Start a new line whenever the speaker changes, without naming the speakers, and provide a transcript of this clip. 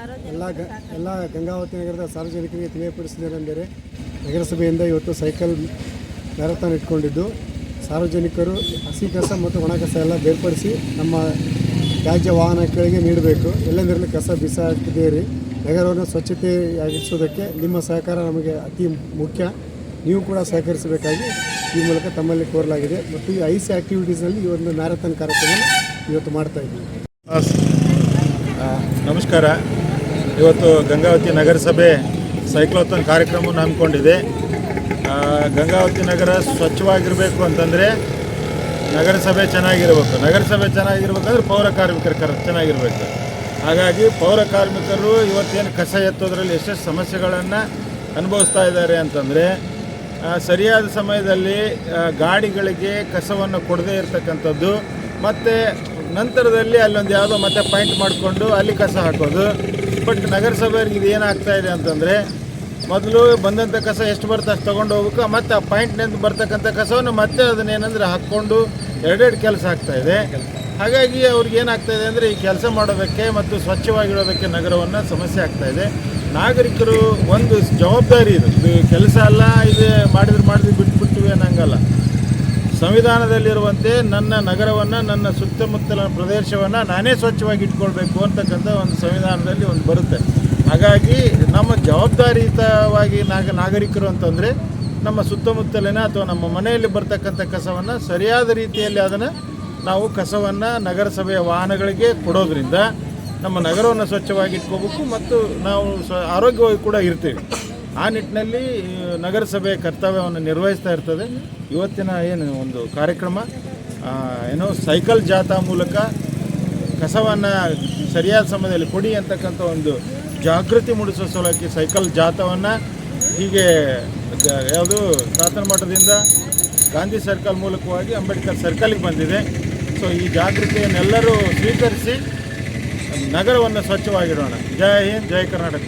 ಎಲ್ಲ ಗಂಗಾವತಿ ನಗರದ ಸಾರ್ವಜನಿಕರಿಗೆ ತಿಳಿಯಪಡಿಸಿದ್ದೇನೆಂದರೆ ನಗರಸಭೆಯಿಂದ ಇವತ್ತು ಸೈಕಲ್ ಮ್ಯಾರಥಾನ್ ಇಟ್ಕೊಂಡಿದ್ದು ಸಾರ್ವಜನಿಕರು ಹಸಿ ಕಸ ಮತ್ತು ಒಣ ಕಸ ಎಲ್ಲ ಬೇರ್ಪಡಿಸಿ ನಮ್ಮ ತ್ಯಾಜ್ಯ ವಾಹನಗಳಿಗೆ ನೀಡಬೇಕು. ಎಲ್ಲೆಂದರಲ್ಲಿ ಕಸ ಬಿಸಾಕದೇರಿ ನಗರವನ್ನು ಸ್ವಚ್ಛತೆಯಾಗಿರಿಸುವುದಕ್ಕೆ ನಿಮ್ಮ ಸಹಕಾರ ನಮಗೆ ಅತಿ ಮುಖ್ಯ. ನೀವು ಕೂಡ ಸಹಕರಿಸಬೇಕಾಗಿ ಈ ಮೂಲಕ ತಮ್ಮಲ್ಲಿ ಕೋರಲಾಗಿದೆ. ಮತ್ತು ಈ ಐಸಿ ಆ್ಯಕ್ಟಿವಿಟೀಸ್ನಲ್ಲಿ ಈ ಒಂದು ಮ್ಯಾರಥಾನ್ ಕಾರ್ಯಕ್ರಮ ಇವತ್ತು ಮಾಡ್ತಾ ಇದ್ದೀವಿ.
ನಮಸ್ಕಾರ. ಇವತ್ತು ಗಂಗಾವತಿ ನಗರಸಭೆ ಸೈಕ್ಲೋಥಾನ್ ಕಾರ್ಯಕ್ರಮವನ್ನು ಹಮ್ಮಿಕೊಂಡಿದೆ. ಗಂಗಾವತಿ ನಗರ ಸ್ವಚ್ಛವಾಗಿರಬೇಕು ಅಂತಂದರೆ ನಗರಸಭೆ ಚೆನ್ನಾಗಿರಬೇಕು. ನಗರಸಭೆ ಚೆನ್ನಾಗಿರ್ಬೇಕಂದ್ರೆ ಪೌರ ಕಾರ್ಮಿಕರು ಚೆನ್ನಾಗಿರಬೇಕು. ಹಾಗಾಗಿ ಪೌರ ಕಾರ್ಮಿಕರು ಇವತ್ತೇನು ಕಸ ಎತ್ತೋದ್ರಲ್ಲಿ ಎಷ್ಟೆಷ್ಟು ಸಮಸ್ಯೆಗಳನ್ನು ಅನುಭವಿಸ್ತಾ ಇದ್ದಾರೆ ಅಂತಂದರೆ, ಸರಿಯಾದ ಸಮಯದಲ್ಲಿ ಗಾಡಿಗಳಿಗೆ ಕಸವನ್ನು ಕೊಡದೇ ಇರತಕ್ಕಂಥದ್ದು, ಮತ್ತು ನಂತರದಲ್ಲಿ ಅಲ್ಲೊಂದು ಯಾವುದೋ ಮತ್ತೆ ಪಾಯಿಂಟ್ ಮಾಡಿಕೊಂಡು ಅಲ್ಲಿ ಕಸ ಹಾಕೋದು. ಬಟ್ ನಗರಸಭೆಯವ್ರಿಗೆ ಇದು ಏನಾಗ್ತಾ ಇದೆ ಅಂತಂದರೆ, ಮೊದಲು ಬಂದಂಥ ಕಸ ಎಷ್ಟು ಬರುತ್ತೆ ಅಷ್ಟು ತೊಗೊಂಡು ಹೋಗ್ಬೇಕು, ಮತ್ತು ಆ ಪಾಯಿಂಟ್ನಿಂದ ಬರ್ತಕ್ಕಂಥ ಕಸವನ್ನು ಮತ್ತೆ ಅದನ್ನೇನೆಂದರೆ ಹಾಕ್ಕೊಂಡು ಎರಡೆರಡು ಕೆಲಸ ಆಗ್ತಾಯಿದೆ. ಹಾಗಾಗಿ ಅವ್ರಿಗೆ ಏನಾಗ್ತಾಯಿದೆ ಅಂದರೆ ಈ ಕೆಲಸ ಮಾಡೋದಕ್ಕೆ ಮತ್ತು ಸ್ವಚ್ಛವಾಗಿಡೋದಕ್ಕೆ ನಗರವನ್ನು ಸಮಸ್ಯೆ ಆಗ್ತಾಯಿದೆ. ನಾಗರಿಕರು ಒಂದು ಜವಾಬ್ದಾರಿ ಇದು ಕೆಲಸ ಅಲ್ಲ, ಇದು ಮಾಡಿದ್ವಿ ಬಿಟ್ಬಿಟ್ಟಿವಿ ಅನ್ನಂಗಲ್ಲ. ಸಂವಿಧಾನದಲ್ಲಿರುವಂತೆ ನನ್ನ ನಗರವನ್ನು, ನನ್ನ ಸುತ್ತಮುತ್ತಲ ಪ್ರದೇಶವನ್ನು ನಾನೇ ಸ್ವಚ್ಛವಾಗಿ ಇಟ್ಕೊಳ್ಬೇಕು ಅಂತಕ್ಕಂಥ ಒಂದು ಸಂವಿಧಾನದಲ್ಲಿ ಒಂದು ಬರುತ್ತೆ. ಹಾಗಾಗಿ ನಮ್ಮ ಜವಾಬ್ದಾರಿಯುತವಾಗಿ ನಾಗರಿಕರು ಅಂತಂದರೆ ನಮ್ಮ ಸುತ್ತಮುತ್ತಲಿನ ಅಥವಾ ನಮ್ಮ ಮನೆಯಲ್ಲಿ ಬರ್ತಕ್ಕಂಥ ಕಸವನ್ನು ಸರಿಯಾದ ರೀತಿಯಲ್ಲಿ ಅದನ್ನು ನಾವು ಕಸವನ್ನು ನಗರಸಭೆಯ ವಾಹನಗಳಿಗೆ ಕೊಡೋದ್ರಿಂದ ನಮ್ಮ ನಗರವನ್ನು ಸ್ವಚ್ಛವಾಗಿ ಇಟ್ಕೋಬೇಕು ಮತ್ತು ನಾವು ಆರೋಗ್ಯವಾಗಿ ಕೂಡ ಇರ್ತೀವಿ. ಆ ನಿಟ್ಟಿನಲ್ಲಿ ನಗರಸಭೆ ಕರ್ತವ್ಯವನ್ನು ನಿರ್ವಹಿಸ್ತಾ ಇರ್ತದೆ. ಇವತ್ತಿನ ಏನು ಒಂದು ಕಾರ್ಯಕ್ರಮ ಸೈಕಲ್ ಜಾಥಾ ಮೂಲಕ ಕಸವನ್ನು ಸರಿಯಾದ ಸಮಯದಲ್ಲಿ ಕೊಡಿ ಅಂತಕ್ಕಂಥ ಒಂದು ಜಾಗೃತಿ ಮೂಡಿಸುವ ಸಲುವಾಗಿ ಸೈಕಲ್ ಜಾಥಾವನ್ನು ಹೀಗೆ ಯಾವುದು ಸಾತನ ಮಠದಿಂದ ಗಾಂಧಿ ಸರ್ಕಲ್ ಮೂಲಕವಾಗಿ ಅಂಬೇಡ್ಕರ್ ಸರ್ಕಲ್ಗೆ ಬಂದಿದೆ. ಸೊ ಈ ಜಾಗೃತಿಯನ್ನೆಲ್ಲರೂ ಸ್ವೀಕರಿಸಿ ನಗರವನ್ನು ಸ್ವಚ್ಛವಾಗಿಡೋಣ. ಜೈ ಹಿಂದ್, ಜೈ ಕರ್ನಾಟಕ.